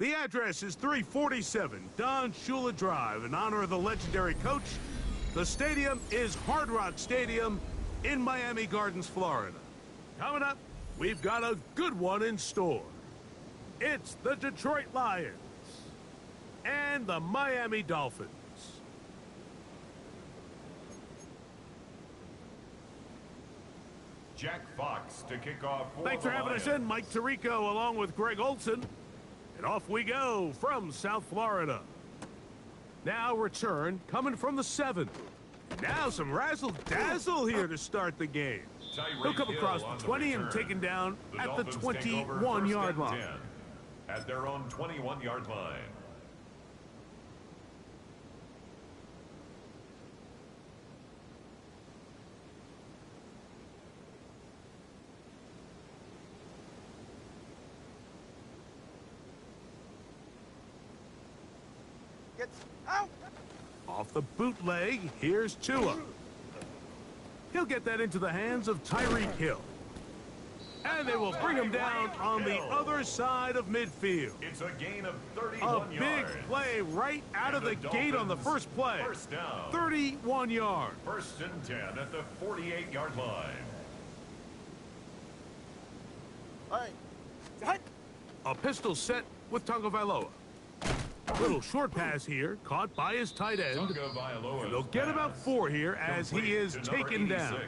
The address is 347 Don Shula Drive in honor of the legendary coach. The stadium is Hard Rock Stadium in Miami Gardens, Florida. Coming up, we've got a good one in store. It's the Detroit Lions and the Miami Dolphins. Jack Fox to kick off for Thanks for having us in, Mike Tirico, along with Greg Olson. And off we go from South Florida. Now return coming from the 7. Now some razzle-dazzle here to start the game. He'll come across the 20 and taken down at the 21-yard line. At their own 21-yard line. Out. Off the bootleg, here's Tua. He'll get that into the hands of Tyreek Hill. And they will bring him down on the other side of midfield. It's a gain of 31 yards. A big play right out of the gate on the first play. First down. 31 yards. First and 10 at the 48-yard line. A pistol set with Tagovailoa. Little short pass here, caught by his tight end. And they'll get about 4 here as he is taken down.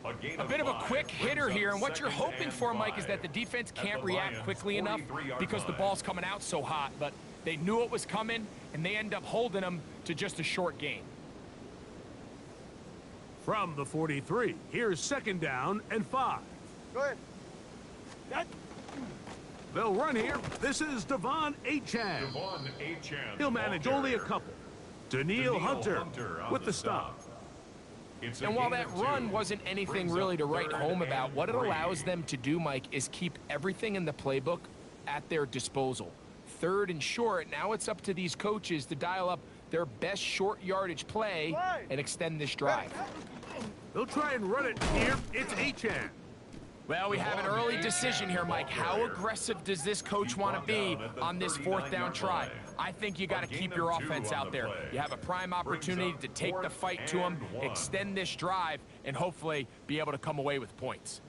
A bit of a quick hitter here, and what you're hoping for, Mike, is that the defense can't react quickly enough because the ball's coming out so hot, but they knew it was coming, and they end up holding them to just a short gain. From the 43, here's second down and 5. Go ahead. They'll run here. This is Devon Achane. He'll manage only a couple. Daniil Hunter with the stop. And while that run wasn't anything really to write home about, what it allows them to do, Mike, is keep everything in the playbook at their disposal. Third and short, now it's up to these coaches to dial up their best short yardage play and extend this drive. They'll try and run it here. It's Achane. Well, we have an early decision here, Mike. How aggressive does this coach want to be on this fourth down try? I think you got to keep your offense out there. You have a prime opportunity to take the fight to them, extend this drive, and hopefully be able to come away with points.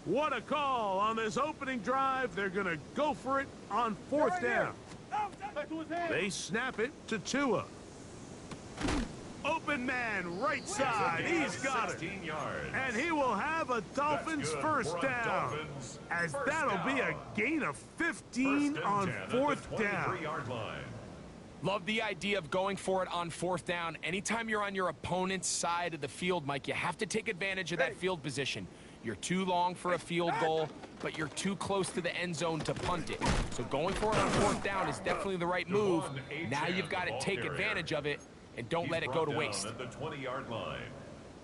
What a call on this opening drive. They're going to go for it on 4th down. They snap it to Tua. Open man, right side. He's got it. And he will have a Dolphins first down. As that'll be a gain of 15 on 4th down. Love the idea of going for it on 4th down. Anytime you're on your opponent's side of the field, Mike, you have to take advantage of that field position. You're too long for a field goal, but you're too close to the end zone to punt it. So going for it on 4th down is definitely the right move. Now you've got to take advantage of it and don't let it go to waste. At the 20-yard line.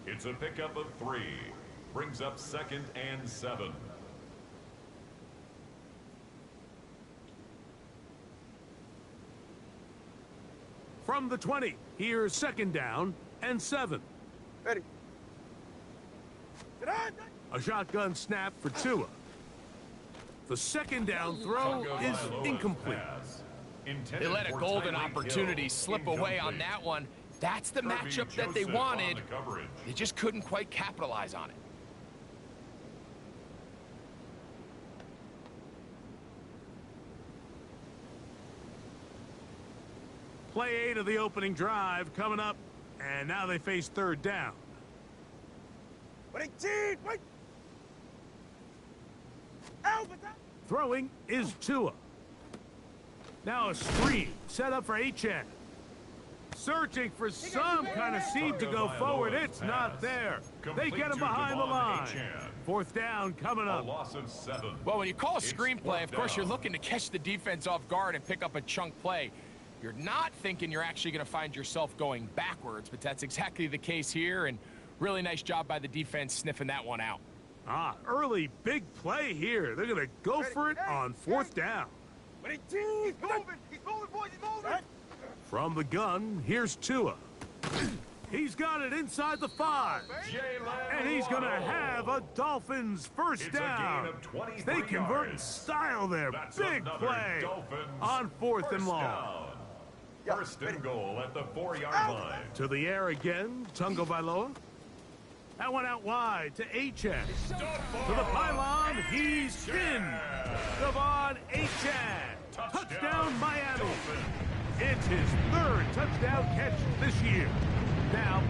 It's a pickup of 3. Brings up 2nd and 7. From the 20, here's 2nd down and 7. Ready. A shotgun snap for Tua. The 2nd down throw is incomplete. They let a golden opportunity slip away on that one. That's the matchup that they wanted. They just couldn't quite capitalize on it. Play 8 of the opening drive coming up, and now they face 3rd down. Wait. Throwing is Tua. Now a screen set up for Achane. Searching for some kind of seam to go forward. It's not there. They get him behind the line. 4th down coming up. A loss of 7. Well, when you call a screenplay, of course, you're looking to catch the defense off guard and pick up a chunk play. You're not thinking you're actually going to find yourself going backwards, but that's exactly the case here, and really nice job by the defense sniffing that one out. Early big play here. They're going to go for it on 4th down. He's moving, boys, he's moving. From the gun, here's Tua. He's got it inside the 5. And he's going to have a Dolphins first down. They convert in style there. Big play on 4th and long. First and goal at the 4-yard line. To the air again, Tungo Bailoa. That one out wide to Achan. To the pylon, he's pinned. Devon Achan. Touchdown, Miami. It's his 3rd touchdown catch this year. Now,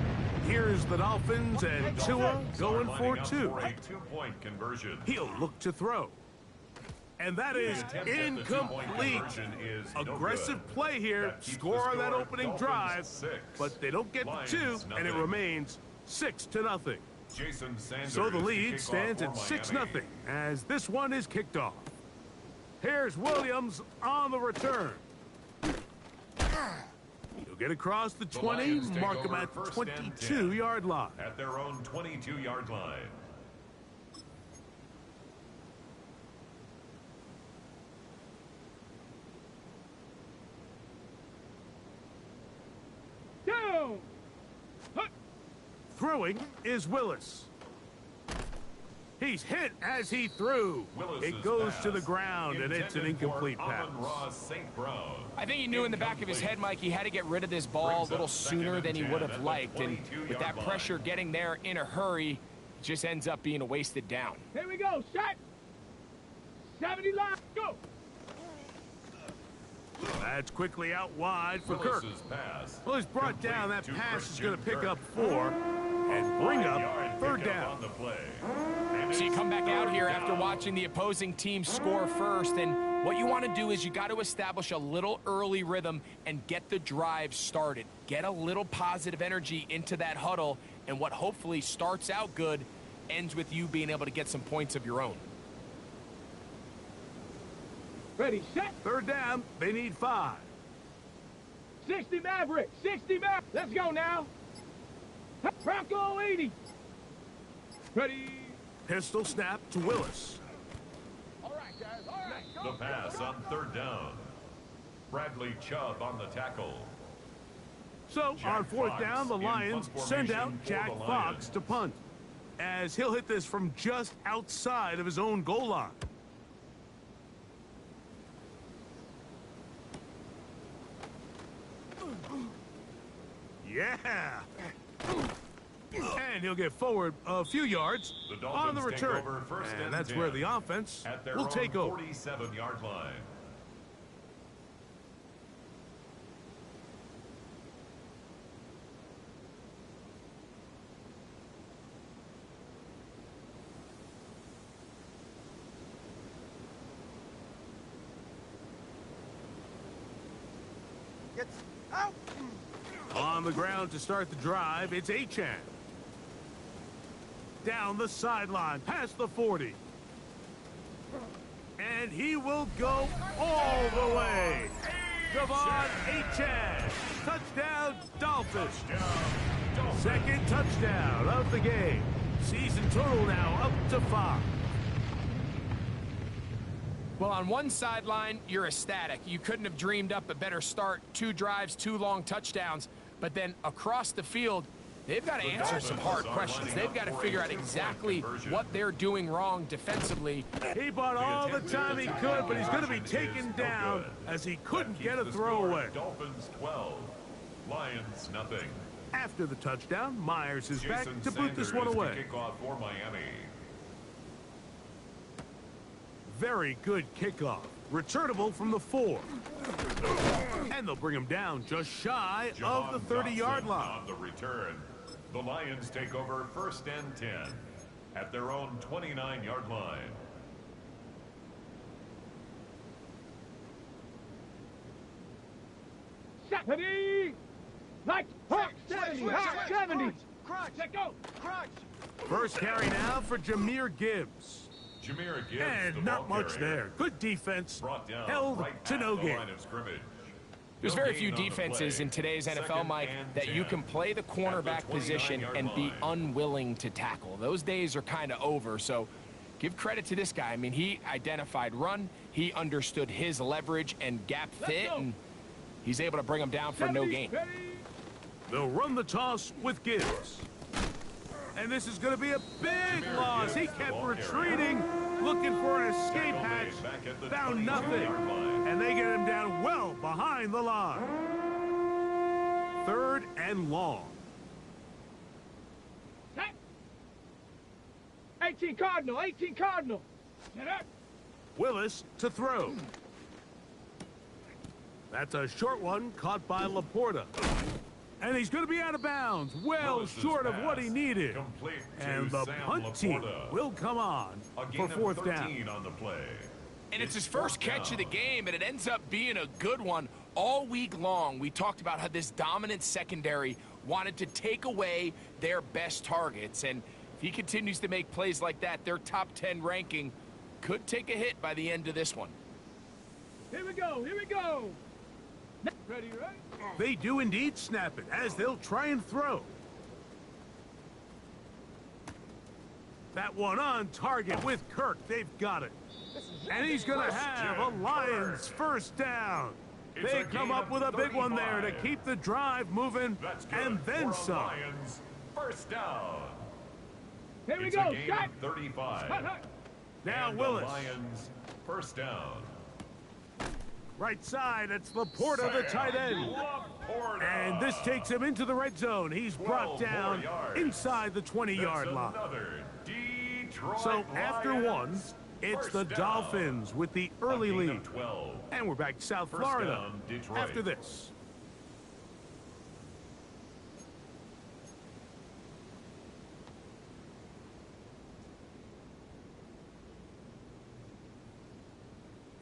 here's the Dolphins and Tua going for 2. A 2-point conversion. He'll look to throw. And that is incomplete. Aggressive play here. Score on that opening drive. But they don't get the 2, and it remains 6-0. So the lead stands at 6-0 as this one is kicked off. Here's Williams on the return. He'll get across the 20, mark him at 22-yard line. At their own 22-yard line. Down. Throwing is Willis. He's hit as he threw. It goes to the ground, and it's an incomplete pass. I think he knew in the back of his head, Mike, he had to get rid of this ball a little sooner than he would have liked. And with that pressure getting there in a hurry, it just ends up being a wasted down. Here we go, shot. 70 line, go. That's quickly out wide for Kirk. Well, he's brought down. That pass is going to pick up 4 and bring up 3rd down. So you come back out here after watching the opposing team score first, and what you want to do is you got to establish a little early rhythm and get the drive started. Get a little positive energy into that huddle, and what hopefully starts out good ends with you being able to get some points of your own. Ready, set. 3rd down, they need 5. 60 Maverick, 60 Maverick. Let's go now. Bronco 80. Ready. Pistol snap to Willis. All right, guys, all right. Go, The pass on 3rd down. Bradley Chubb on the tackle. So on 4th down, the Lions send out Jack Fox to punt, as he'll hit this from just outside of his own goal line. Yeah. And he'll get forward a few yards on the return. And that's where the offense will take over. 47-yard line. Out. On the ground to start the drive, it's Achan. Down the sideline, past the 40. And he will go all the way. Devon Achan. Touchdown, Dolphins. 2nd touchdown of the game. Season total now up to 5. Well, on one sideline, you're ecstatic. You couldn't have dreamed up a better start. 2 drives, 2 long touchdowns. But then across the field, they've got to answer some hard questions. They've got to figure out exactly what they're doing wrong defensively. He bought all the time he could, but he's going to be taken down as he couldn't get a throwaway. Dolphins 12, Lions nothing. After the touchdown, Myers is back to boot this one away. Kickoff for Miami. Very good kickoff. Returnable from the 4. And they'll bring him down just shy of the 30-yard line. On the return, the Lions take over 1st and 10 at their own 29-yard line. Ready. Like Hawk 70, Hawk 70. Crunch, let go. Crunch. First carry now for Jahmyr Gibbs. Jahmyr Gibbs, And not much there. Good defense. Held to no gain. There's very few defenses in today's NFL, Mike, that you can play the cornerback position and be unwilling to tackle. Those days are kind of over, so give credit to this guy. I mean, he identified run, he understood his leverage and gap fit, and He's able to bring him down for no gain. They'll run the toss with Gibbs. And this is going to be a big loss. He kept retreating, looking for an escape hatch, found nothing. And they get him down well behind the line. 3rd and long. 18 Cardinal, 18 Cardinal. Willis to throw. That's a short one caught by Laporta. And he's going to be out of bounds, well short of what he needed. And the punt team will come on for 4th down. On the play. And it's his first catch of the game, and it ends up being a good one. All week long, we talked about how this dominant secondary wanted to take away their best targets. And if he continues to make plays like that, their top 10 ranking could take a hit by the end of this one. Here we go, here we go. Ready, right? They do indeed snap it, as they'll try and throw. That one on target with Kirk. They've got it. And he's going to have a Lions first down. They come up with a big one there to keep the drive moving, and then some. Lions first down. Here we It's go, a gain shot. of 35. Now And Willis. the Lions first down. Right side, it's Laporta, the tight end. Laporta. And this takes him into the red zone. He's brought 12 more down yards. inside the 20-yard That's line. another Detroit So after Lions one, it's first the down. Dolphins with the A early gain lead. of 12. And we're back to South First Florida down, Detroit. after this.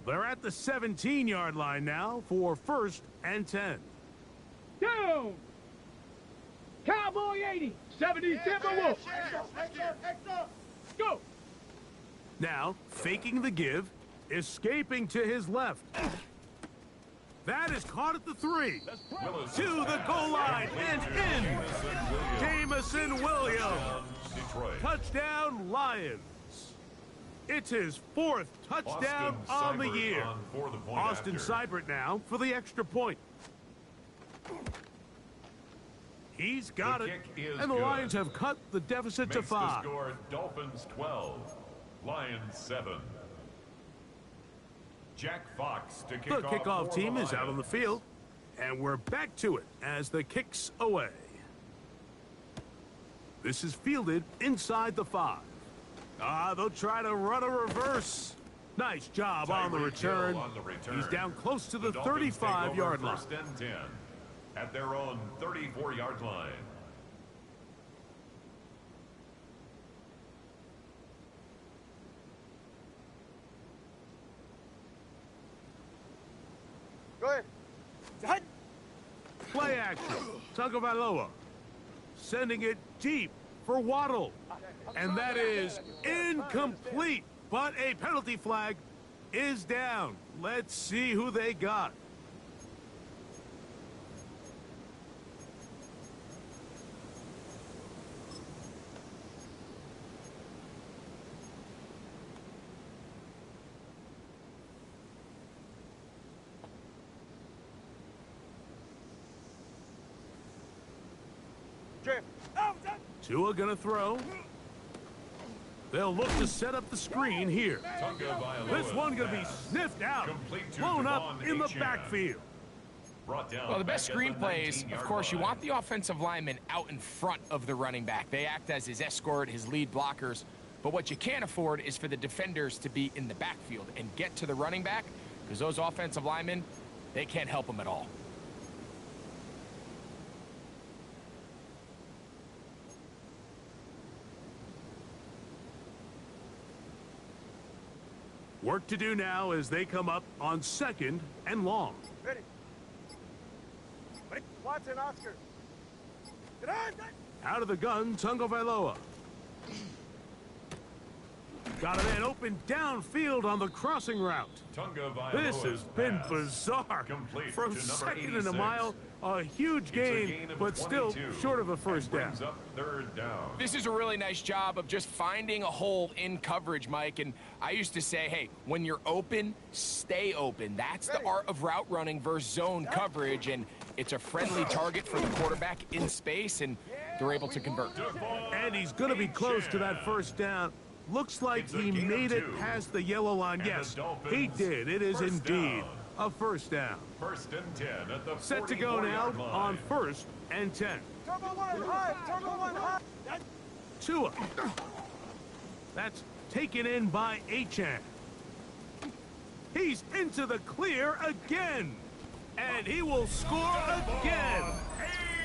They're at the 17-yard line now for 1st and 10. Down. Cowboy 80, 70 Timberwolves. Go. Now, faking the give, escaping to his left. That is caught at the 3. Willis To the goal line and in. Jamison Williams. Detroit. Touchdown, Lions. It's his 4th touchdown on the Seibert year. on for the point Austin after. Seibert now for the extra point. He's got The it. kick is And the good. Lions have cut the deficit to Makes the 5. score Dolphins 12, Lions 7. Jack Fox to kick The off kickoff for team the is out on the Lions. field. And we're back to it as the kick's away. This is fielded inside the 5. They'll try to run a reverse. Nice job on the Tyreek return. Hill on the return. He's down close to the Dolphins take over 35-yard line. 1st and 10 at their own 34-yard line. Go ahead. Play action. Tagovailoa sending it deep for Waddle. And that is incomplete. But a penalty flag is down. Let's see who they got. Drift. Tua gonna throw. They'll look to set up the screen here. Tagovailoa This one gonna be pass. sniffed out, Complete to blown up Devon in the Achane. backfield. Brought down Well, the best back at the screenplays, of 19-yard course, you line. want the offensive lineman out in front of the running back. They act as his escort, his lead blockers. But what you can't afford is for the defenders to be in the backfield and get to the running back, because those offensive linemen, they can't help him at all. Work to do now as they come up on 2nd and long. Ready. Ready. Watson, Oscar. Get on. Out of the gun, Tagovailoa. Got a man open downfield on the crossing route. This has been pass. bizarre. Complete From to number 2nd and a 86. mile, a huge It's a gain, gain of but still 22, short of a first and down. brings up 3rd down. This is a really nice job of just finding a hole in coverage, Mike, and I used to say, hey, when you're open, stay open. That's the art of route running versus zone coverage, and it's a friendly target for the quarterback in space, and they're able to convert. And he's going to be close to that first down. Looks like he made it past the yellow line. Yes, he did. It is indeed a first down. First and 10 at the Set to go now on 1st and 10. Turbo one high. Turbo one high. Tua. That's taken in by Achan. He's into the clear again. And he will score again.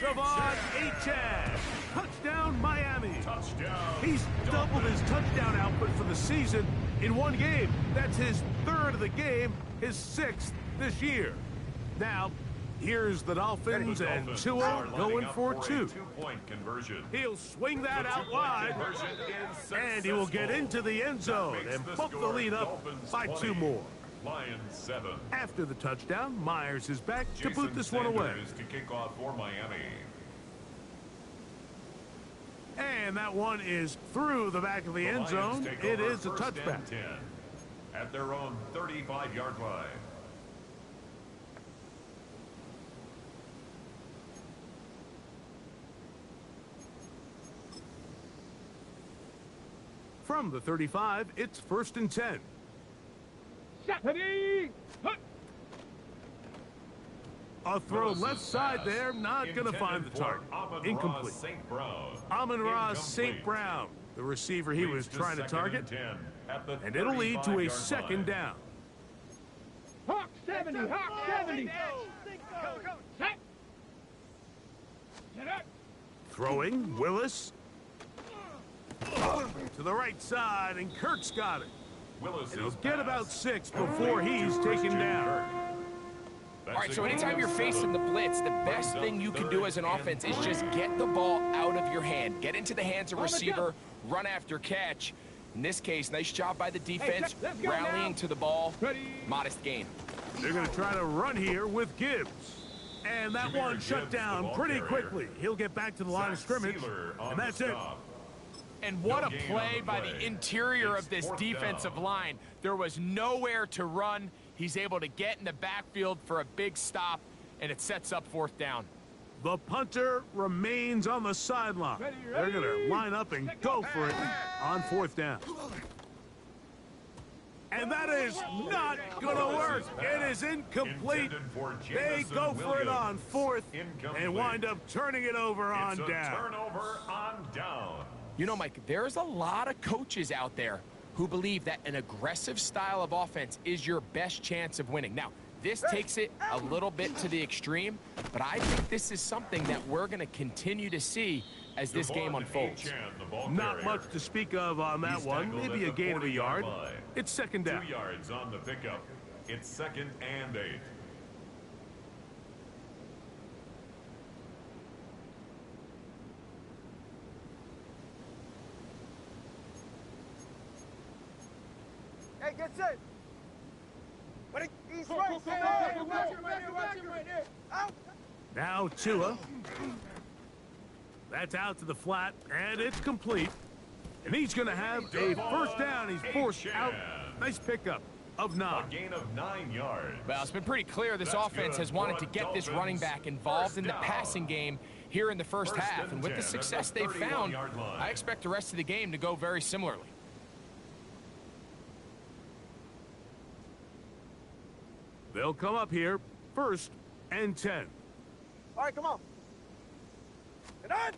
Devon Achan. Touchdown, Miami. Touchdown. He's doubled his touchdown output for the season in one game. That's his 3rd of the game, his 6th this year. Now, here's the Dolphins, and Tua going for 2. Two-point conversion. He'll swing that out wide, and he will get into the end zone and bump the lead up by 2 more. Lions 7. After the touchdown, Myers is back to boot Jason this one away. Sanders to kick off for Miami. And that one is through the back of the end Lions zone. take It over is a first touchback. and 10 at their own 35-yard line. From the 35, it's 1st and 10. Ready? A throw Willis's left side pass there, not going to intended find the for target. Amon-Ra Incomplete. St. Brown. Amon-Ra St. Incomplete. Brown, the receiver he was Leads to trying to 2nd target, and 10 at the and it'll lead to a 35-yard 2nd line. down. Hawk 70, Hawk 70. Set. Set up. Throwing, Willis. To the right side, and Kirk's got it. Willis And he'll is get passed. about 6 before he's taken down. All right, so anytime you're facing the blitz, the best thing you can do as an offense is just get the ball out of your hand. Get into the hands of receiver, run after catch. In this case, nice job by the defense, let's go rallying now. to the ball. Ready? Modest gain. They're going to try to run here with Gibbs. And that Jameer one Gibbs, shut the down ball pretty carrier. quickly. He'll get back to the line of Zach scrimmage, Sealer on and that's the it. stop. And what No a gain play on the by play. the interior It's of this 4th defensive down. line. There was nowhere to run. He's able to get in the backfield for a big stop, and it sets up 4th down. The punter remains on the sideline. Ready, They're going ready. to line up and go for it on 4th down. And that is not going to work. It is incomplete. Intended for They Jamison go for it on Williams. 4th Incomplete. and wind up turning it over on It's a down. turnover on down. You know, Mike, there's a lot of coaches out there who believe that an aggressive style of offense is your best chance of winning. Now, this takes it a little bit to the extreme, but I think this is something that we're going to continue to see as this game Devon unfolds. Achan, the ball Not carrier. much to speak of on that He's one. tackled Maybe at a the gain of a 40-yard yard. line. It's 2nd down. 2 yards on the pickup. It's 2nd and 8. Hey, get set. Ready? He's Go, right. go, go, Hey, go, hey, go, go, watch go, him go, right there, go, watch go. him right there. Out. Now Tua. That's out to the flat, and it's complete. And he's going to have a 1st down. He's forced out. Nice pickup of 9. A gain of 9 yards. Well, it's been pretty clear this That's offense good has wanted for to get this Dolphins. running back involved in the First passing down. game here in the first First half. and And with 10 the at the success they've found, 31-yard line. I expect the rest of the game to go very similarly. They'll come up here 1st and 10. All right, come on. Get on.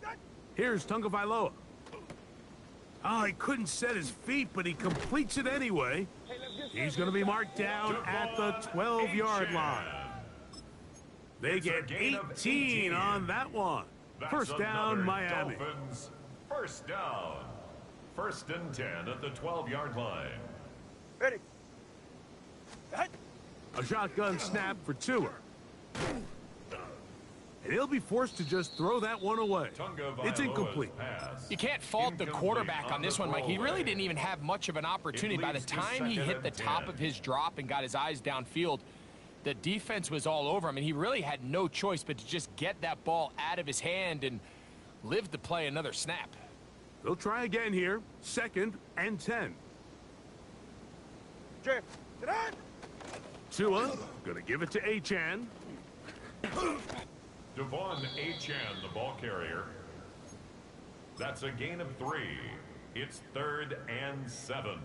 Here's Tagovailoa. Oh, he couldn't set his feet, but he completes it anyway. Hey, let's get He's set. going to be marked down at the 12-yard line. They It's a get gain of 18 on that one. That's 1st down, another Miami. Dolphins. 1st down. 1st and 10 at the 12-yard line. Ready. Hut. A shotgun snap for Tua. And he'll be forced to just throw that one away. It's incomplete. You can't fault the quarterback on this one, Mike. He really didn't even have much of an opportunity. By the time he hit the top of his drop and got his eyes downfield, the defense was all over him, and he really had no choice but to just get that ball out of his hand and live to play another snap. They'll try again here. 2nd and 10. Jay, get on! Tua, gonna give it to Achan. Devon Achan, the ball carrier. That's a gain of 3. It's 3rd and 7.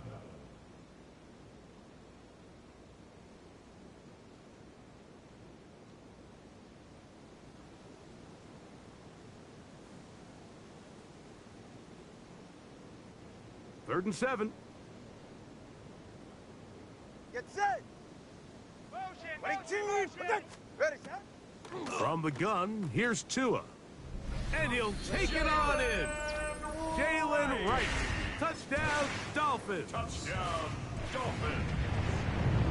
Third and 7. Get set! Motion, motion. Ready, set? From the gun, here's Tua. And he'll take it on in. Jalen Wright. Touchdown, Dolphins. Touchdown, Dolphins.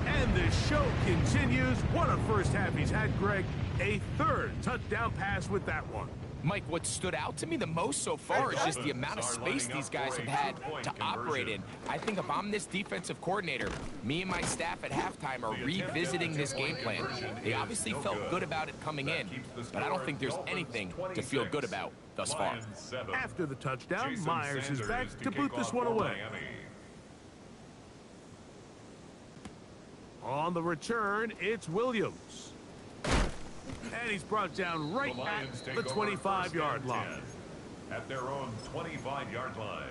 And the show continues. What a first half he's had, Greg. A 3rd touchdown pass with that one. Mike, what stood out to me the most so far is just the amount of space these guys have had to operate in. I think if I'm this defensive coordinator, me and my staff at halftime are revisiting this game plan. They obviously felt good about it coming in, but I don't think there's anything to feel good about thus far. After the touchdown, Myers is back to boot this one away. On the return, it's Williams. And he's brought down right at the 25-yard line. At their own 25-yard line.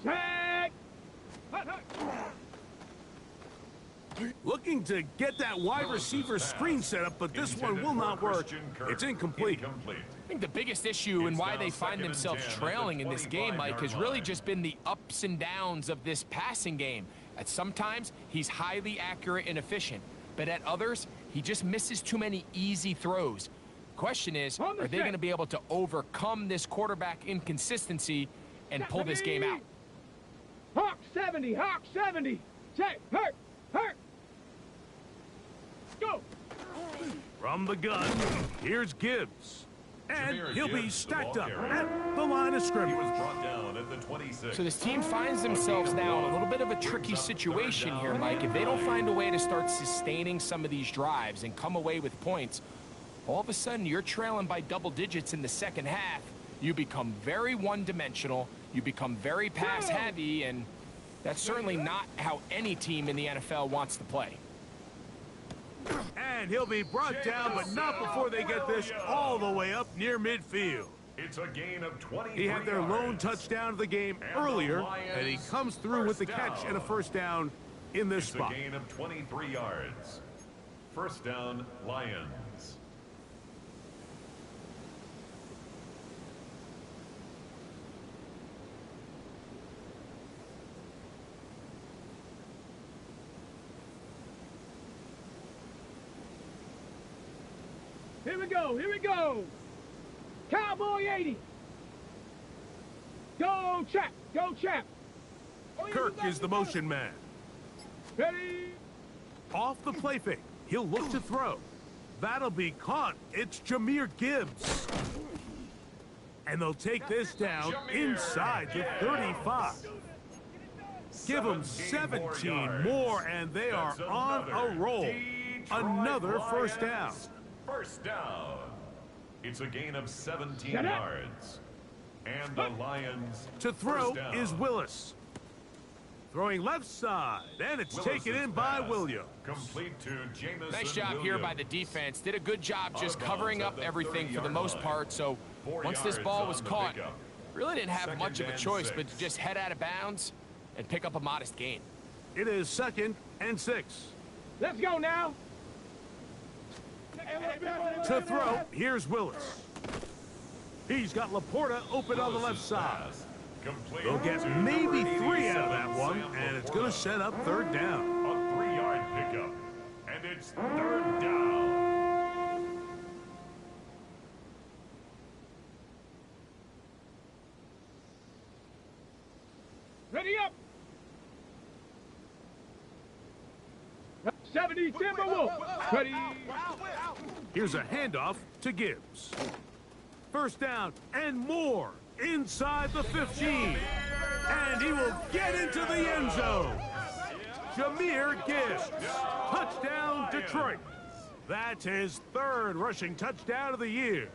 Set! Looking to get that wide receiver screen set up, but this one will not work. It's incomplete. I think the biggest issue and why they find themselves trailing in this game, Mike, has really just been the ups and downs of this passing game. At sometimes, he's highly accurate and efficient, but at others, he just misses too many easy throws. Question is, are they going to be able to overcome this quarterback inconsistency and pull this game out? Hawk 70, Hawk 70. Set, hurt, hurt. Go. From the gun, here's Gibbs. And he'll be stacked up at the line of scrimmage. He was brought down at the 26. So this team finds themselves now in a little bit of a tricky situation here, Mike. If they don't find a way to start sustaining some of these drives and come away with points, all of a sudden you're trailing by double digits in the second half. You become very one-dimensional. You become very pass-heavy, and that's certainly not how any team in the NFL wants to play. And he'll be brought down, but not before they get this all the way up near midfield. It's a gain of 20. He had their lone touchdown of the game earlier, and he comes through with the catch and a first down in this spot. It's a gain of 23 yards. First down, Lions. Here we go, here we go. Cowboy 80. Go, chap, go, chap. Kirk is the motion man. Ready? Off the play fake. He'll look to throw. That'll be caught. It's Jahmyr Gibbs. And they'll take this down inside the 35. Give them 17 more, and they are on a roll. Another first down. First down. It's a gain of 17 yards. And the Lions. To throw is Willis. Throwing left side, and it's taken in by Williams. Complete to Jameson. Nice job here by the defense. Did a good job just covering up everything for the most part. So once this ball was caught, really didn't have much of a choice but to just head out of bounds and pick up a modest gain. It is 2nd and 6. Let's go now. To throw, here's Willis. He's got Laporta open on the left side. They'll get maybe 3 out of that one, and it's going to set up 3rd down. A 3-yard pickup, and it's 3rd down. Ready up. 70 Timberwolf. Ready. Here's a handoff to Gibbs. First down and more inside the 15. And he will get into the end zone. Jahmyr Gibbs. Touchdown, Detroit. That's his third rushing touchdown of the year.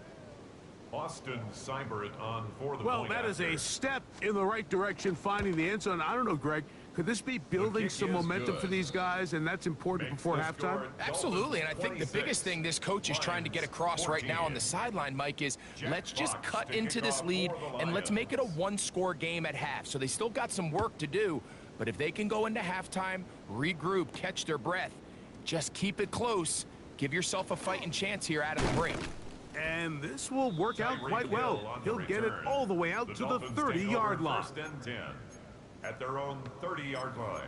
Austin Seibert on for the Well, point that is after. a step in the right direction, finding the end zone. I don't know, Greg. Could this be building kick some is momentum good. for these guys, and that's important Makes before the halftime? score Absolutely, and I think the 26, biggest thing this coach is trying to get across right now on the sideline, Mike, is let's just Fox cut to into kick this off lead for the and let's make it a Lions. one-score game at half. So they still got some work to do, but if they can go into halftime, regroup, catch their breath, just keep it close, give yourself a fighting chance here out of the break. And this will work out Tyreek quite Hill well. on the He'll get it return. all the way out to the Dolphins take 30-yard over line. First and 10 at their own 30-yard line.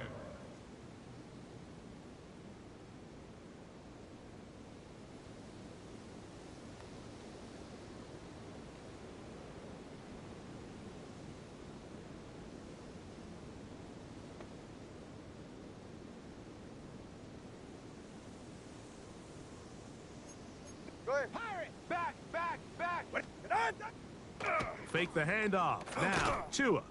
Go ahead. Back, back, back. Fake the handoff. Now, Tua.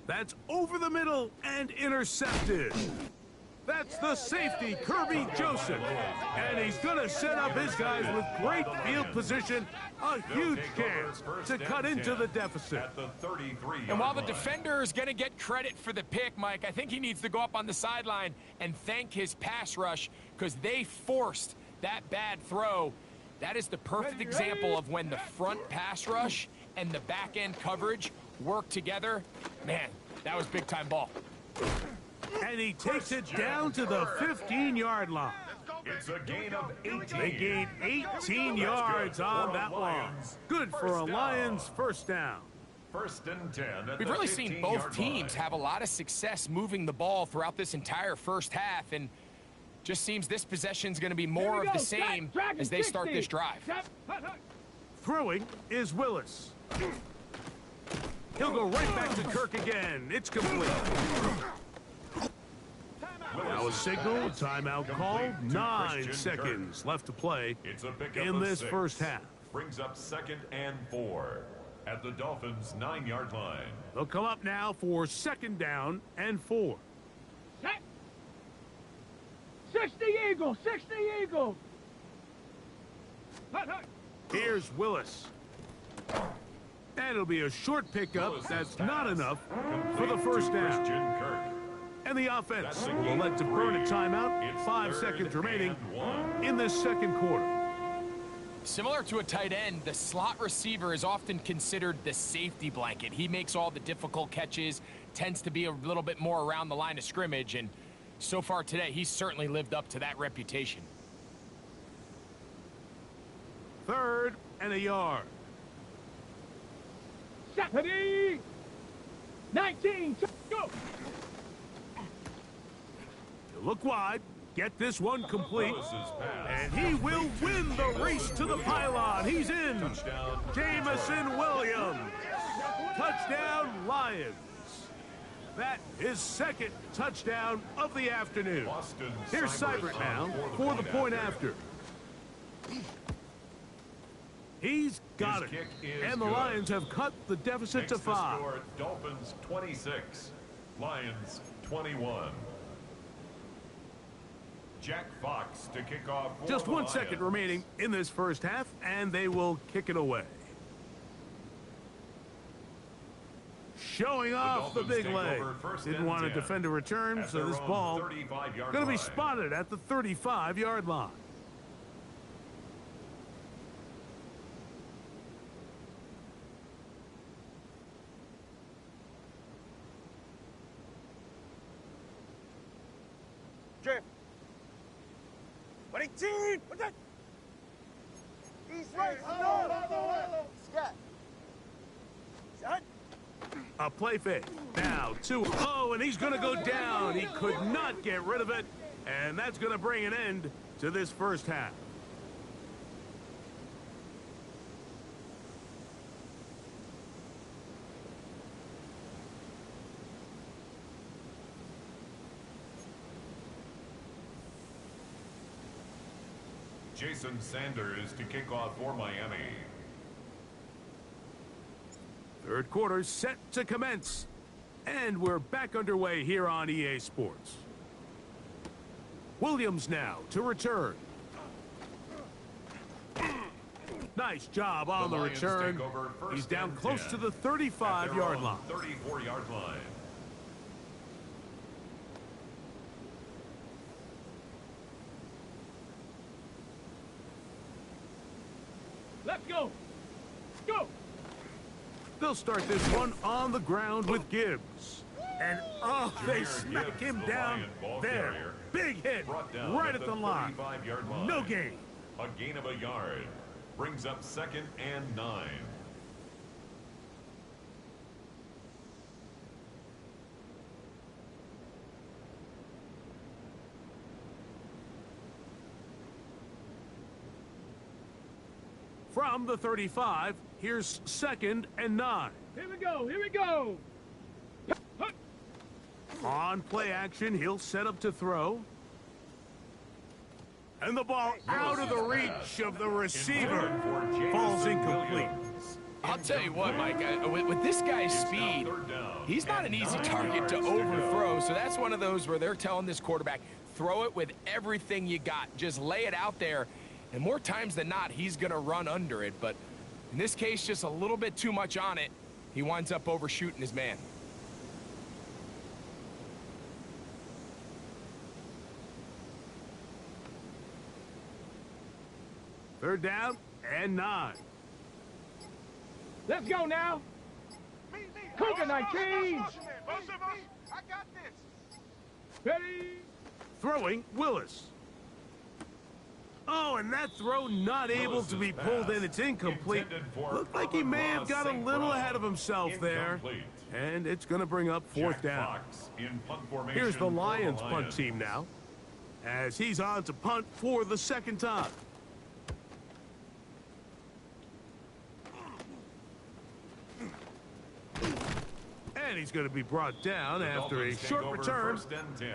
That's over the middle and intercepted. That's the safety, Kirby Joseph. And he's going to set up his guys with great field position. A huge chance to cut into the deficit. At the 33-yard And while the line. defender is going to get credit for the pick, Mike, I think he needs to go up on the sideline and thank his pass rush because they forced that bad throw. That is the perfect example of when the front pass rush and the back end coverage work together. Man, that was big-time ball. And he takes it down to the 15-yard line. It's a gain of 18. They gain 18 yards on that one. Good for a Lions first down. First and 10 at We've the really seen 15-yard both teams line. have a lot of success moving the ball throughout this entire first half, and just seems this possession's going to be more of the same as they start this drive. Throwing is Willis. He'll go right back to Kirk again. It's complete. Now a signal, timeout call, 9 seconds left to play It's a pickup in of this 6. first half. Brings up 2nd and 4 at the Dolphins' 9-yard line. They'll come up now for 2nd down and 4. 60 Eagles, 60 Eagles. Here's Willis. And it'll be a short pickup. That's not enough for the first down. Christian Kirk. And the offense That's a will gain elect to of burn a 3. timeout. It's 5 3rd seconds remaining and 1. in this second quarter. Similar to a tight end, the slot receiver is often considered the safety blanket. He makes all the difficult catches, tends to be a little bit more around the line of scrimmage, and so far today, he's certainly lived up to that reputation. 3rd and a yard. 70, 19, go. He'll look wide, get this one complete, Willis's pass. and he will win the race to the pylon. He's in. Touchdown. Jamison Williams. Touchdown, Lions. That is 2nd touchdown of the afternoon. Austin Here's Seibert now for the point after. He's got His it. kick is And the good. Lions have cut the deficit Makes to the 5. score Dolphins 26, Lions 21. Jack Fox to kick off for Just the 1 second Lions. remaining in this first half, and they will kick it away. Showing off the Dolphins big take leg. over first Didn't and want to 10 defend a return, at so their this own ball 35-yard going to be line. spotted at the 35-yard line. Jim. 18. What's that? He's right. Scat. Shot. A play fake. Now, 2. Oh, and he's going to go down. He could not get rid of it, and that's going to bring an end to this first half. Jason Sanders to kick off for Miami. Third quarter set to commence. And we're back underway here on EA Sports. Williams now to return. Nice job on the Lions return. take over first He's down and close 10 to the at 35-yard their line. 34-yard line. Let's go. Go. They'll start this one on the ground with Gibbs. And, oh, they Jahmyr smack Gibbs, him the down Lion ball there. carrier, Big hit brought down right at the line. 35-yard line. No gain. A gain of a yard. Brings up 2nd and 9. From the 35, here's 2nd and 9. Here we go. Here we go. On play action, he'll set up to throw. And the ball out of the reach of the receiver. Falls incomplete. I'll tell you what, Mike, with this guy's speed, he's not an easy target to overthrow. So that's one of those where they're telling this quarterback, throw it with everything you got. Just lay it out there. And more times than not, he's going to run under it. But in this case, just a little bit too much on it. He winds up overshooting his man. Third down and 9. Let's go now. Cougar 19. I got this. Ready. Throwing, Willis. Oh, and that throw not able to be pulled in. It's incomplete. Looked like he may have got a little ahead of himself there. And it's going to bring up 4th down. Here's the Lions punt team now, as he's on to punt for the 2nd time. And he's going to be brought down after a short return.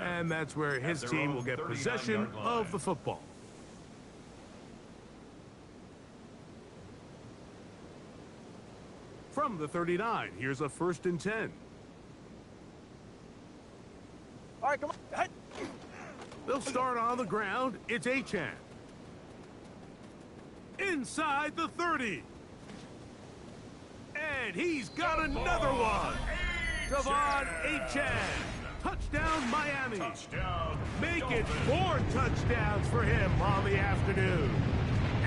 And that's where his team will get possession of the football. From the 39, here's a 1st and 10. All right, come on. Hey. They'll start on the ground. It's Achan. Inside the 30. And he's got another one. Devon Achan. Touchdown, Miami. Make it 4 touchdowns for him on the afternoon.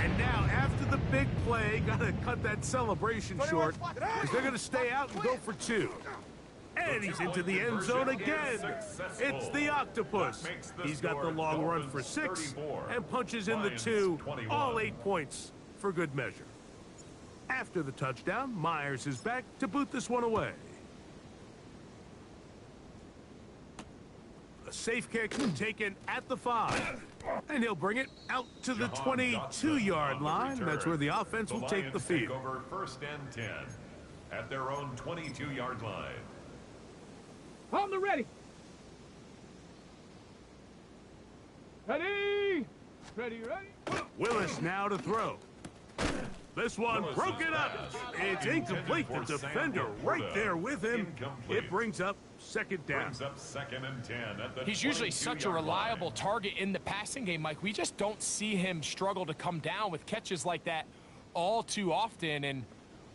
And now, after the big play, got to cut that celebration short, because they're going to stay out and go for 2. And he's into the end zone again. It's the Octopus. He's got the long run for 6 and punches in the 2, all 8 points for good measure. After the touchdown, Myers is back to boot this one away. A safe kick taken at the 5. And he'll bring it out to the 22-yard line. That's where the offense will take the field. Take over 1st and 10 at their own 22-yard line. On the ready. Ready. Ready, ready. Willis now to throw. This one broken up. It's incomplete. The defender right there with him. It brings up 2nd down. Brings up 2nd and 10 at the He's usually such a 22-yard reliable line. target in the passing game, Mike. We just don't see him struggle to come down with catches like that all too often. And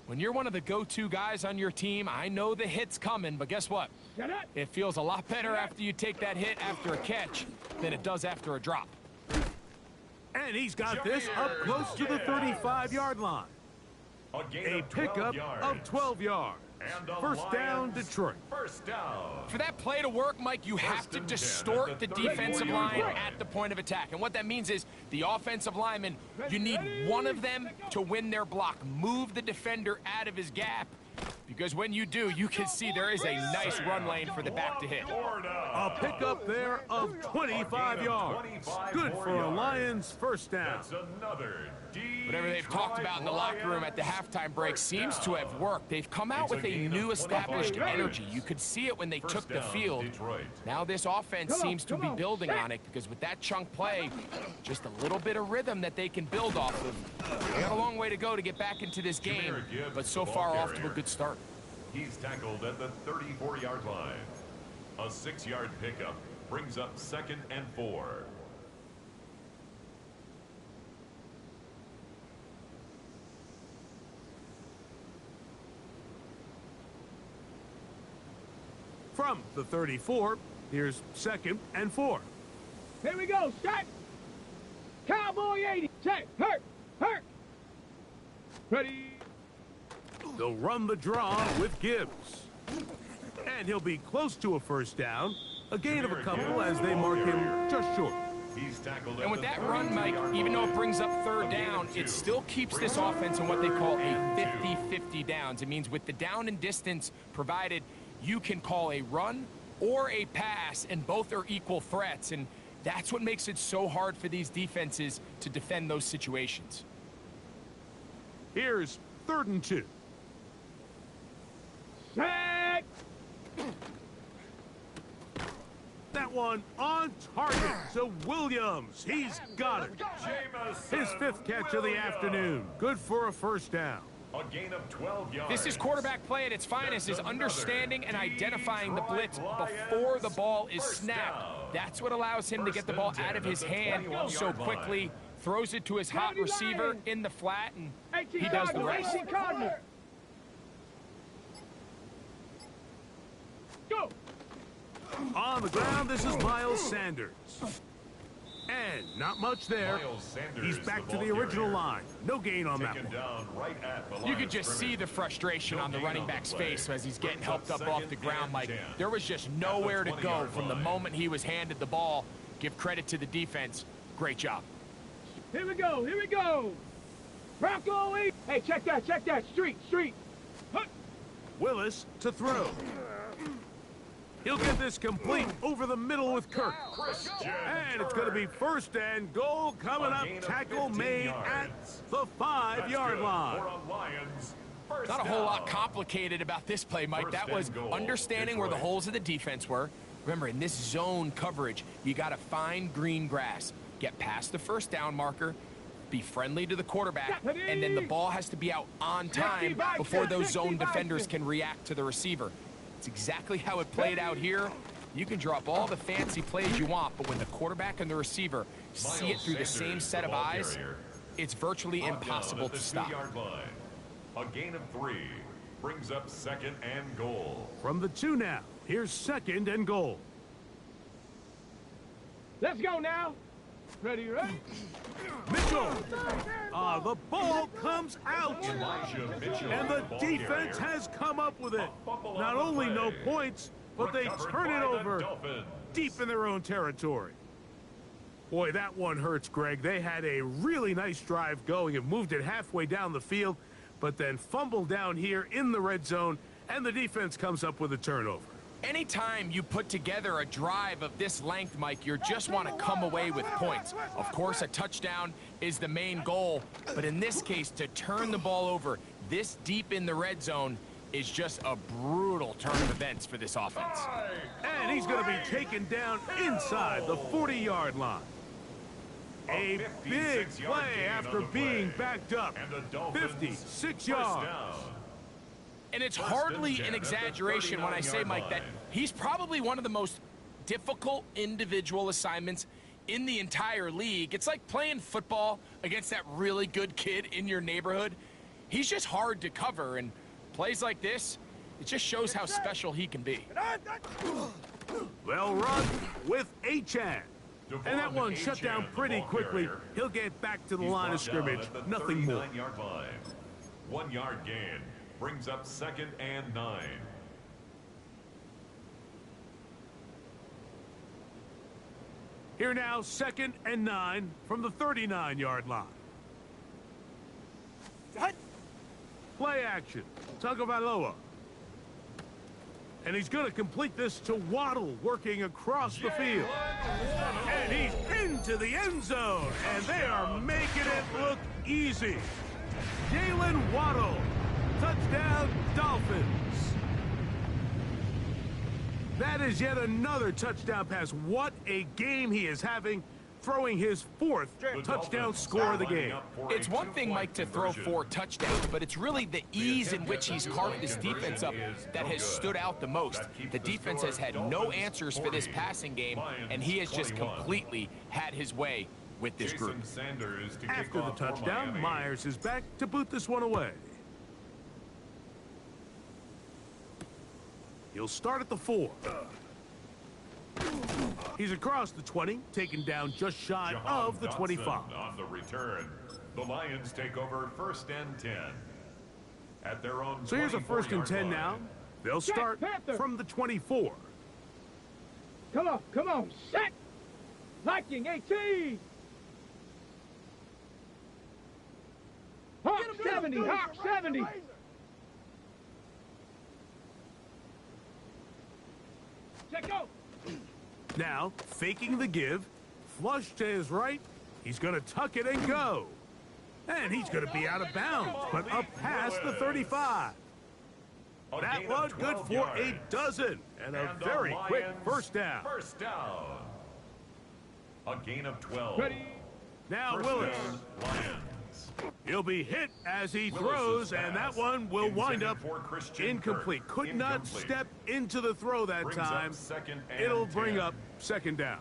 when you're one of the go-to guys on your team, I know the hit's coming, but guess what? It feels a lot better after you take that hit after a catch than it does after a drop. And he's got this up close to the 35-yard line. A pickup of 12 yards. First down, Detroit. First down. For that play to work, Mike, you have to distort the defensive line at the point of attack. And what that means is the offensive lineman, you need one of them to win their block. Move the defender out of his gap. Because when you do, you can see there is a nice run lane for the back to hit. A pickup there of 25 yards. Good for a Lions first down. That's another Whatever they've talked about in the locker room at the halftime break seems to have worked. They've come out with a new established energy. You could see it when they took the field. Now this offense seems to be building on it because with that chunk play, just a little bit of rhythm that they can build off of. They got a long way to go to get back into this game, but so far off to a good start. He's tackled at the 34-yard line. A 6-yard pickup brings up 2nd and 4. From the 34, here's 2nd and 4. Here we go, set. Cowboy 80. Set, hurt. Ready. They'll run the draw with Gibbs. And he'll be close to a first down. A gain of a couple as they mark him just short. He's tackled. And with that run, Mike, even though it brings up 3rd down, it still keeps this offense in what they call a 50-50 downs. It means with the down and distance provided, you can call a run or a pass, and both are equal threats. And that's what makes it so hard for these defenses to defend those situations. Here's 3rd and 2. Set. That one on target to Williams. He's got it. His 5th catch of the afternoon. Good for a first down. A gain of 12 yards. This is quarterback play at its finest, is understanding and identifying the blitz before the ball is snapped. That's what allows him to get the ball out of his hand so quickly, throws it to his hot receiver in the flat, and he does the rest. Go. On the ground, this is Miles Sanders. And not much there. He's back to the original line. No gain on that one. You could just see the frustration on the running back's face as he's getting helped up off the ground. Like, there was just nowhere to go from the moment he was handed the ball. Give credit to the defense. Great job. Here we go. Bronco 8. Hey, check that. Street. Huh. Willis to throw. He'll get this complete over the middle with Kirk. And it's going to be 1st and goal coming up. Tackle made at the 5-yard line. Not a whole lot complicated about this play, Mike. That was understanding where the holes of the defense were. Remember, in this zone coverage, you got to find green grass. Get past the 1st down marker, be friendly to the quarterback, and then the ball has to be out on time before those zone defenders can react to the receiver. It's exactly how it played out here. You can drop all the fancy plays you want, but when the quarterback and the receiver see it through the same set of eyes, it's virtually impossible to stop. A gain of 3 brings up 2nd and goal. From the 2 now, here's 2nd and goal. Let's go now. Ready? Mitchell. The ball comes out. And the defense has come up with it. Not only no points, but they turn it over deep in their own territory. Boy, that one hurts, Greg. They had a really nice drive going and moved it halfway down the field, but then fumbled down here in the red zone, and the defense comes up with a turnover. Anytime you put together a drive of this length, Mike, you just want to come away with points. Of course, a touchdown is the main goal, but in this case, to turn the ball over this deep in the red zone is just a brutal turn of events for this offense. And he's going to be taken down inside the 40-yard line. A big play after being backed up. 56 yards. And it's hardly an exaggeration when I say, Mike, that he's probably one of the most difficult individual assignments in the entire league. It's like playing football against that really good kid in your neighborhood. He's just hard to cover, and plays like this, it just shows how special he can be. Well run with Achan. And that one shut down pretty quickly. He'll get back to the line of scrimmage. Nothing more. 1 yard gain brings up 2nd and 9. Here now, 2nd and 9 from the 39-yard line. Play action. Tagovailoa. And he's going to complete this to Waddle, working across the field. And he's into the end zone. And they are making it look easy. Jalen Waddle. Touchdown, Dolphins. That is yet another touchdown pass. What a game he is having, throwing his 4th touchdown score of the game. It's one thing, Mike, to throw 4 touchdowns, but it's really the ease in which he's carved this defense up that has stood out the most. The defense has had no answers for this passing game, and he has just completely had his way with this group. After the touchdown, Myers is back to boot this one away. He'll start at the 4. He's across the 20, taken down just shy of the 25. On the return, the Lions take over 1st and 10. At their own So here's a 1st and 10 now. They'll start from the 24. Come on, set! Viking 18! Hawk 70, Hawk 70! Check out! Now, faking the give, flush to his right, he's going to tuck it and go. And he's going to be out of bounds, but up past the 35. That one good for a dozen, and a very quick first down. First down. A gain of 12. Ready? Now First Willis. down, Lions. He'll be hit as he throws, and that one will wind up incomplete. Could not step into the throw that time. It'll bring up 2nd down.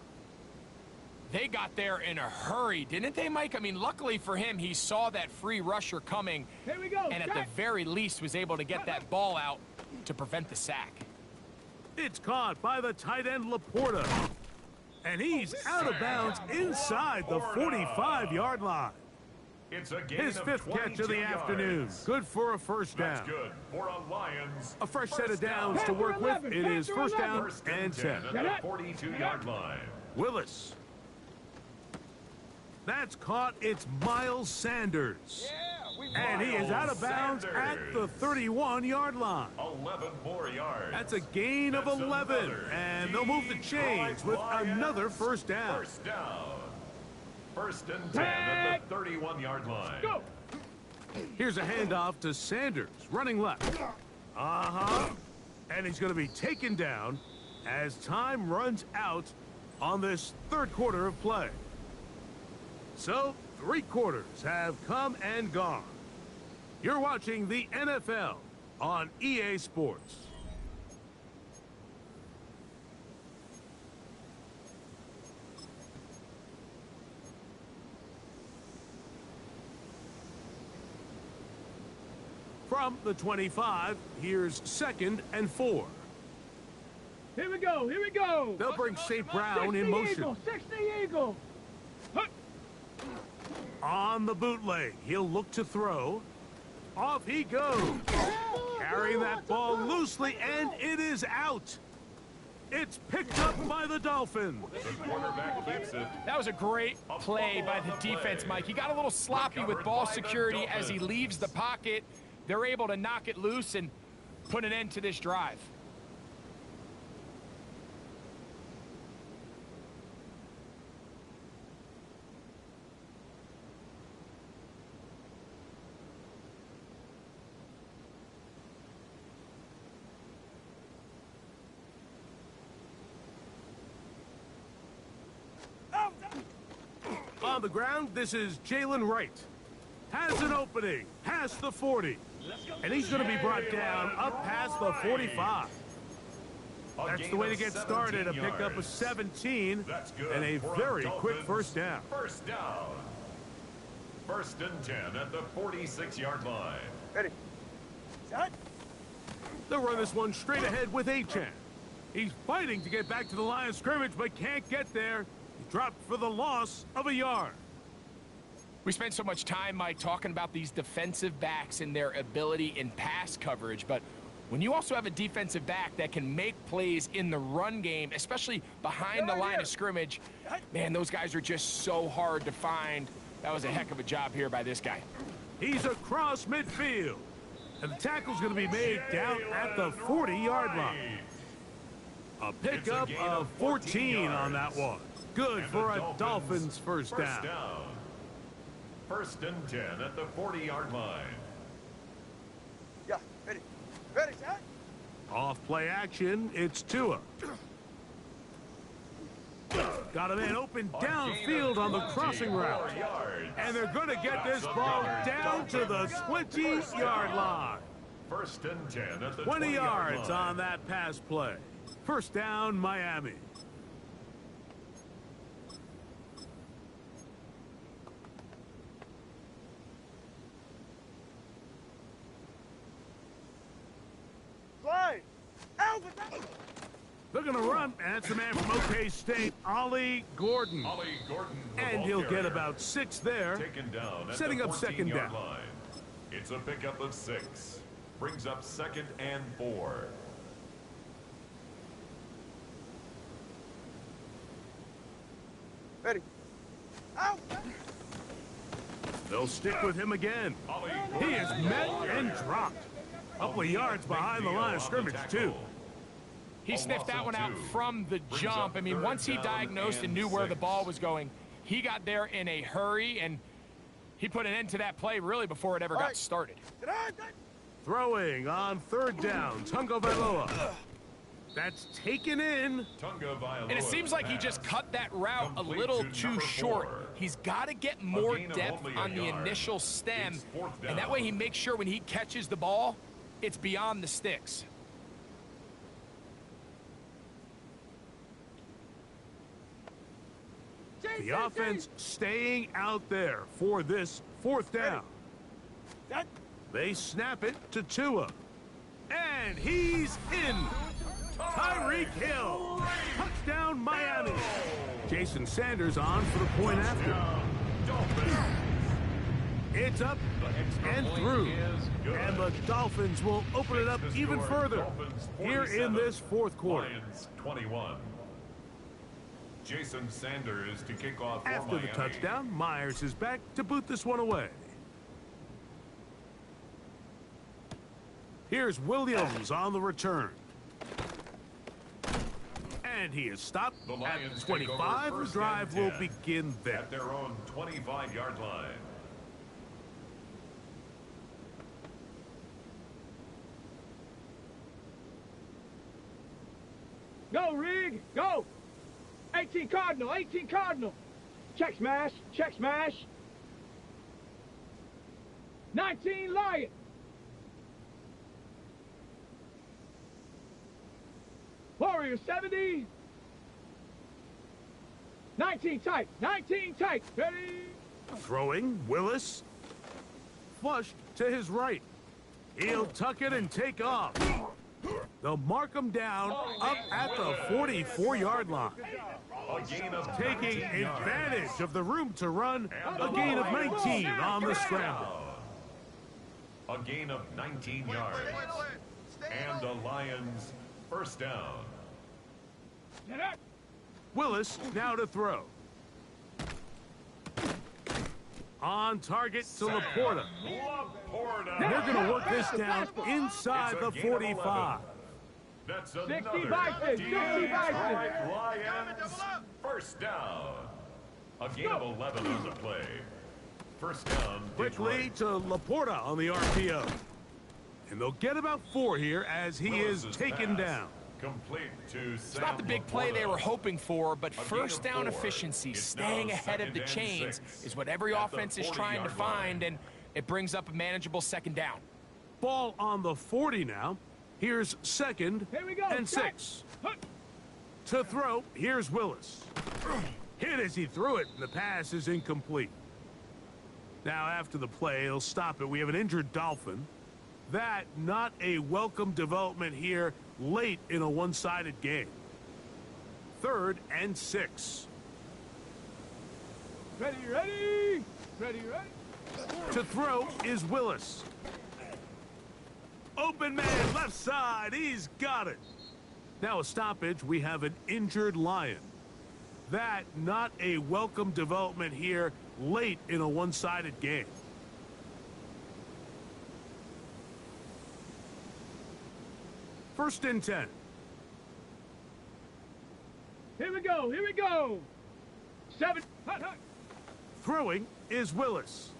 They got there in a hurry, didn't they, Mike? I mean, luckily for him, he saw that free rusher coming. Here we go. And at the very least was able to get that ball out to prevent the sack. It's caught by the tight end Laporta. And he's out of bounds inside the 45-yard line. It's a gain His of 5th catch of the 22 afternoon. yards. Good for a first down. That's good for a Lions. A fresh set of first down. downs to work with. Panther It is 1st down First and 10. at the 42-yard line. Willis. That's caught. It's Miles Sanders. And he is out of bounds at the 31-yard line. 11 more yards. That's a gain of 11. And they'll move the chains with another first down. First down. 1st and 10 at the 31-yard line. Go! Here's a handoff to Sanders, running left. And he's going to be taken down as time runs out on this 3rd quarter of play. So, 3 quarters have come and gone. You're watching the NFL on EA Sports. From the 25, here's 2nd and 4. Here we go, here we go! They'll bring St. Brown in motion. 60 Eagle! On the bootleg, he'll look to throw. Off he goes. Carrying that ball loosely, and it is out. It's picked up by the Dolphins. The quarterback keeps it. That was a great play by the defense, Mike. He got a little sloppy with ball security as he leaves the pocket. They're able to knock it loose and put an end to this drive. On the ground, this is Jalen Wright. Has an opening, past the 40. And he's going to be brought down up past the 45. That's the way to get started, a pickup of 17 and a very quick first down. First down. 1st and 10 at the 46-yard line. Ready. Set. They'll run this one straight ahead with Achan. He's fighting to get back to the line of scrimmage, but can't get there. He dropped for the loss of a yard. We spent so much time, Mike, talking about these defensive backs and their ability in pass coverage, but when you also have a defensive back that can make plays in the run game, especially behind the line of scrimmage, man, those guys are just so hard to find. That was a heck of a job here by this guy. He's across midfield, and the tackle's going to be made down at the 40-yard line. A pickup of 14 on that one. Good for a Dolphins first down. 1st and 10 at the 40-yard line. Yeah, ready. Ready, set. Off play action, it's Tua. Got a man open downfield on the crossing route. And they're going to get this ball down to the 20-yard line. 1st and 10 at the 20 yards line. on that pass play. First down, Miami. Slide. Out. Looking to run, and that's the man from OK State, Ollie Gordon. Ollie Gordon, the And ball he'll get carrier, about 6 there, taken down at setting the up second 14-yard down. line. It's a pickup of 6. Brings up 2nd and 4. Ready. Out. They'll stick with him again. Ollie He Gordon, is the met ball and carrier. dropped. A couple of Big yards behind the deal line of on scrimmage, tackle. too. He A sniffed loss that of one out 2. from the Brings jump. up I mean, third once he down diagnosed and and knew where the 6. ball was going, he got there in a hurry, and he put an end to that play really before it ever got started. Throwing on 3rd down, Tungo Vailoa. That's taken in. Tunga Vailoa And it seems like he just cut that route a Complete little to too number short. 4. He's got to get more gain of depth only a on the yard. initial stem, It's 4th and that down. way he makes sure when he catches the ball, it's beyond the sticks. The offense staying out there for this 4th down. They snap it to Tua. And he's in. Tyreek Hill. Touchdown, Miami. Jason Sanders on for the point after. It's up and through. And the Dolphins will open it up even further here in this 4th quarter. Lions 21. Jason Sanders to kick off for After the Miami. touchdown, Myers is back to boot this one away. Here's Williams on the return. And he is stopped The at Lions take over 25. The first drive and will 10 begin there. At their own 25-yard line. Go, Rig, go. 18 Cardinal, 18 Cardinal. Check smash, check smash. 19 Lion. Warrior 70. 19 tight, 19 tight. Ready? Throwing, Willis. Flushed to his right. He'll tuck it and take off. They'll mark him down up at the 44-yard line. A gain of Taking 19 yards. advantage of the room to run. A gain of 19 on the scramble. A gain of 19 yards. And the Lions first down. Get up. Willis now to throw. On target to Laporta. Laporta. They're going to work this down inside It's a the gain of 45. That's 60 another Bison, 60 Detroit Bison. Lions first down. A gain of 11 on the play. First down, Quickly Detroit. to Laporta on the RPO. And they'll get about 4 here as he is Willis's taken pass. down. Complete to It's not the big play they were hoping for, but gain first of down 4. efficiency, It's staying now ahead of the 2nd and chains 6 is what every at the offense is trying to 40-yard line. find, and it brings up a manageable second down. Ball on the 40 now. Here's 2nd Here we go. and Check. 6. To throw, here's Willis. Hit as he threw it, and the pass is incomplete. Now after the play, he'll stop it. We have an injured Dolphin. That not a welcome development here late in a one-sided game. 3rd and 6. Ready, ready. Ready, ready. To throw is Willis. Open man, left side. He's got it. Now a stoppage. We have an injured Lion. That not a welcome development here late in a one-sided game. First and 10. Here we go, here we go. 7. Hut, hut. Throwing is Willis.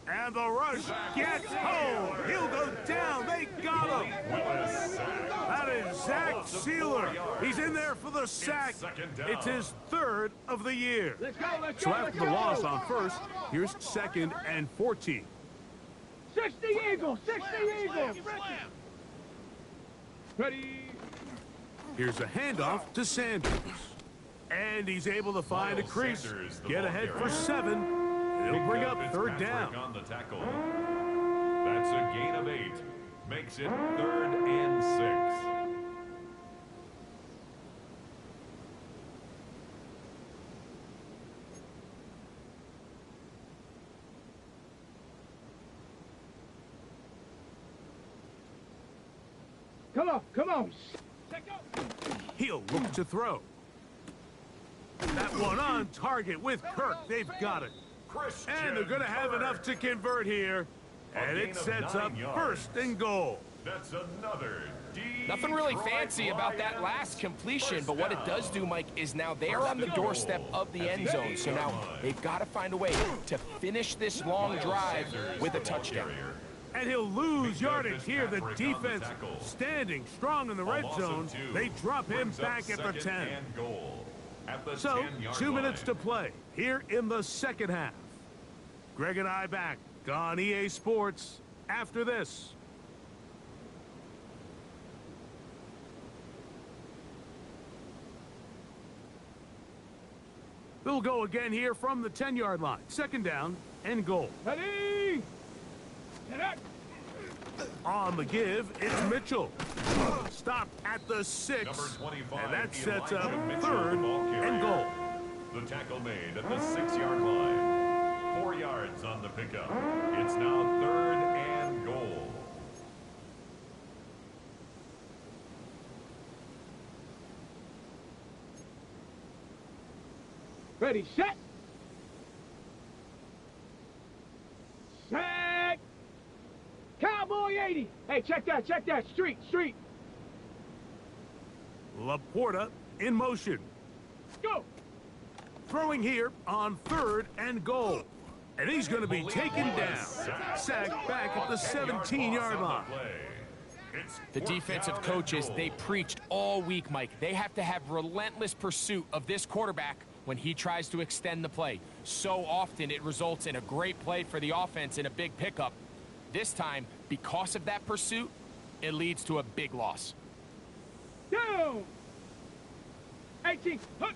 And the rush gets home. He'll go down. They got him. That is Zach Sealer. He's in there for the sack. It's his 3rd of the year. Let's go, let's So go, after let's the go. loss on first, here's 2nd and 14. 60 Eagles, 60 Eagles. Ready. Here's a handoff to Sanders. And he's able to find a Miles crease. Sanders, the Get ball ahead for carrier. 7. And he'll bring up 3rd Fitzpatrick down. on the tackle. That's a gain of 8. makes it 3rd and 6. Come on, come on. Check out. He'll look to throw. That one on target with Kirk. They've got it. And they're going to have enough to convert here. And it sets up 1st and goal. That's another Nothing really fancy about that last completion, but what it does do, Mike, is now they're on the doorstep of the end zone. So now they've got to find a way to finish this long drive with a touchdown. And he'll lose yardage here. The defense standing strong in the red zone. They drop him back at the 10. So, 2 minutes to play here in the second half. Greg and I back on EA Sports after this. They'll go again here from the 10-yard line. 2nd down and goal. Ready? Get up. On the give, it's Mitchell. Stopped at the 6. Number 25, and that sets up Elijah 3rd Mitchell, and goal. The tackle made at the 6-yard line. 4 yards on the pickup. It's now 3rd and goal. Ready, set. Set. Cowboy 80. Hey, check that, check that. Street, street. Laporta in motion. Go. Throwing here on 3rd and goal. And he's going to be taken down. Sacked back at the 17-yard line. The defensive coaches, they preached all week, Mike. They have to have relentless pursuit of this quarterback when he tries to extend the play. So often it results in a great play for the offense and a big pickup. This time, because of that pursuit, it leads to a big loss. Down. 18. Hook.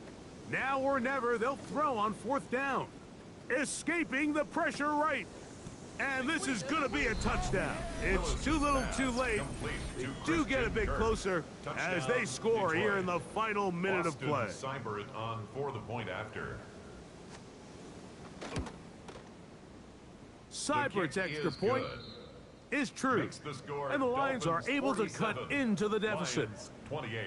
Now or never, they'll throw on 4th down. Escaping the pressure right. And this is going to be a touchdown. It's too little too late. They do get a bit closer as they score here in the final minute of play. Seibert on for the point after. Seibert's extra point is true. And the Lions are able to cut into the deficit. Lions 28.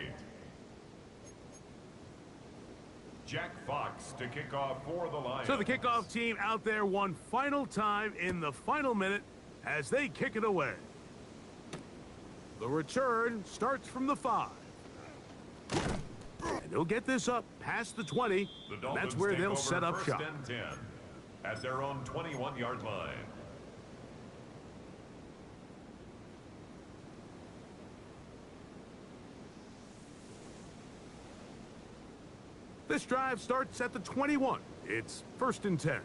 Jack Fox to kick off for the Lions. So the kickoff team out there one final time in the final minute as they kick it away. The return starts from the 5. And they'll get this up past the 20. And that's where they'll set up shop. 1st and 10 at their own 21-yard line. This drive starts at the 21. It's 1st and 10.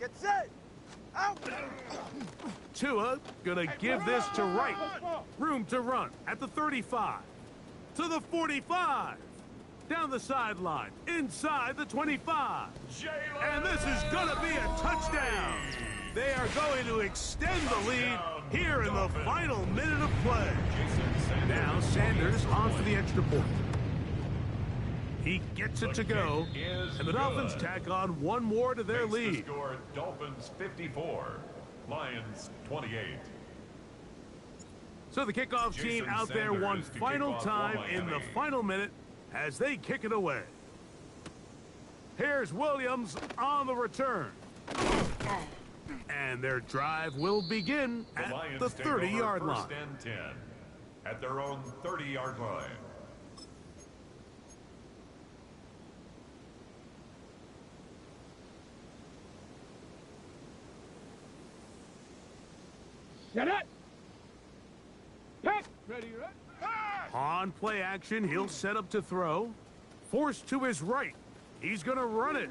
Get set. Out. Tua gonna give this to Wright. Room to run at the 35. To the 45. Down the sideline. Inside the 25. And this is gonna be a touchdown. They are going to extend the lead here in the final minute of play. Now Sanders on for the extra point. He gets it to go, and the Dolphins tack on one more to their lead. The score, Dolphins 54, Lions 28. So the kickoff team out there one final time in the final minute as they kick it away. Here's Williams on the return. And their drive will begin at the 30-yard line. 1st and 10 at their own 30-yard line. Set it. Pick. Ready, ready. On play action, he'll set up to throw. Forced to his right. He's going to run it.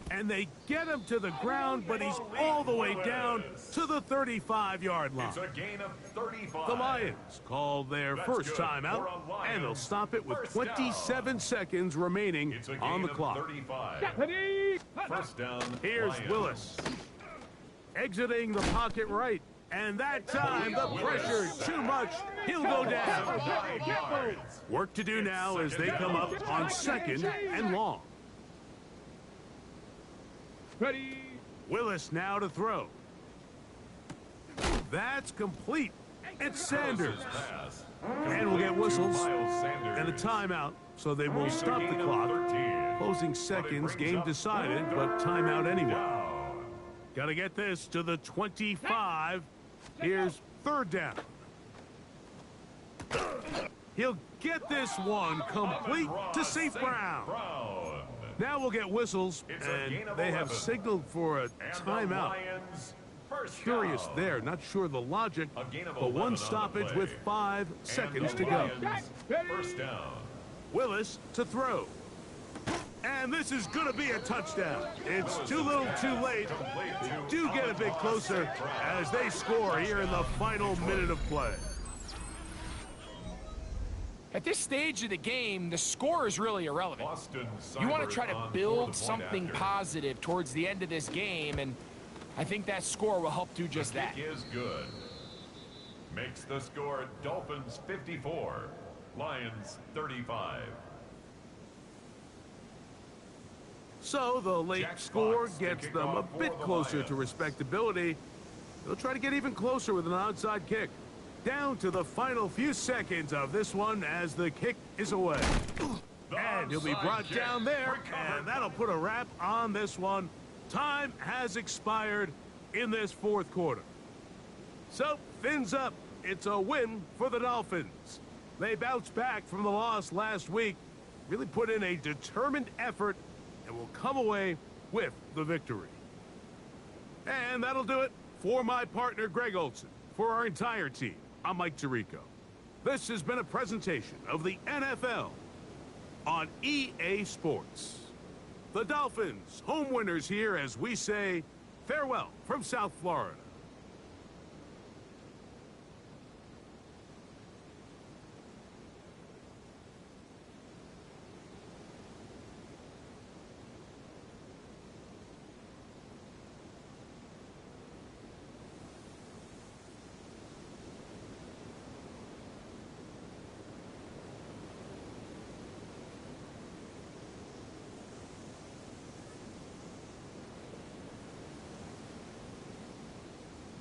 And they get him to the ground, but he's all the way down to the 35-yard line. It's a gain of 35. The Lions call their first timeout, and they'll stop it with 27 seconds remaining on the clock. 35. Ready. First down. Here's Lions. Willis. Exiting the pocket right. And that time, the pressure too much. He'll go down. 9 yards. Work to do now as they come up on 2nd and long. Ready. Willis now to throw. That's complete. It's Sanders. Pass. And we'll get whistles Miles Sanders. and a timeout, so they will It's a stop the gain of clock. 13. Closing seconds, game decided, but timeout anyway. Down. Got to get this to the 25. Here's 3rd down. He'll get this one complete to St. Brown. Brown. Now we'll get whistles, It's a gain and of they have 11. signaled for a And the timeout. Lions first Curious down. there, not sure the logic, A gain of but 11 on one the stoppage play. with 5 And seconds the to go. Lions first down. Willis to throw. And this is going to be a touchdown. It's too little too late. They do get a bit closer as they score here in the final minute of play. At this stage of the game, the score is really irrelevant. Austin You want to Seibert try to on build for the point something after. positive towards the end of this game, and I think that score will help do just The that. kick is good. Makes the score Dolphins 54, Lions 35. So the late Jack score Fox to gets kick them a off for bit the closer Lions. to respectability. They'll try to get even closer with an outside kick. Down to the final few seconds of this one as the kick is away. And he'll be onside brought kick. down there, Recovered. and that'll put a wrap on this one. Time has expired in this 4th quarter. So, fins up. It's a win for the Dolphins. They bounced back from the loss last week, really put in a determined effort, and will come away with the victory. And that'll do it for my partner, Greg Olson. For our entire team, I'm Mike Tirico. This has been a presentation of the NFL on EA Sports. The Dolphins, home winners here as we say farewell from South Florida.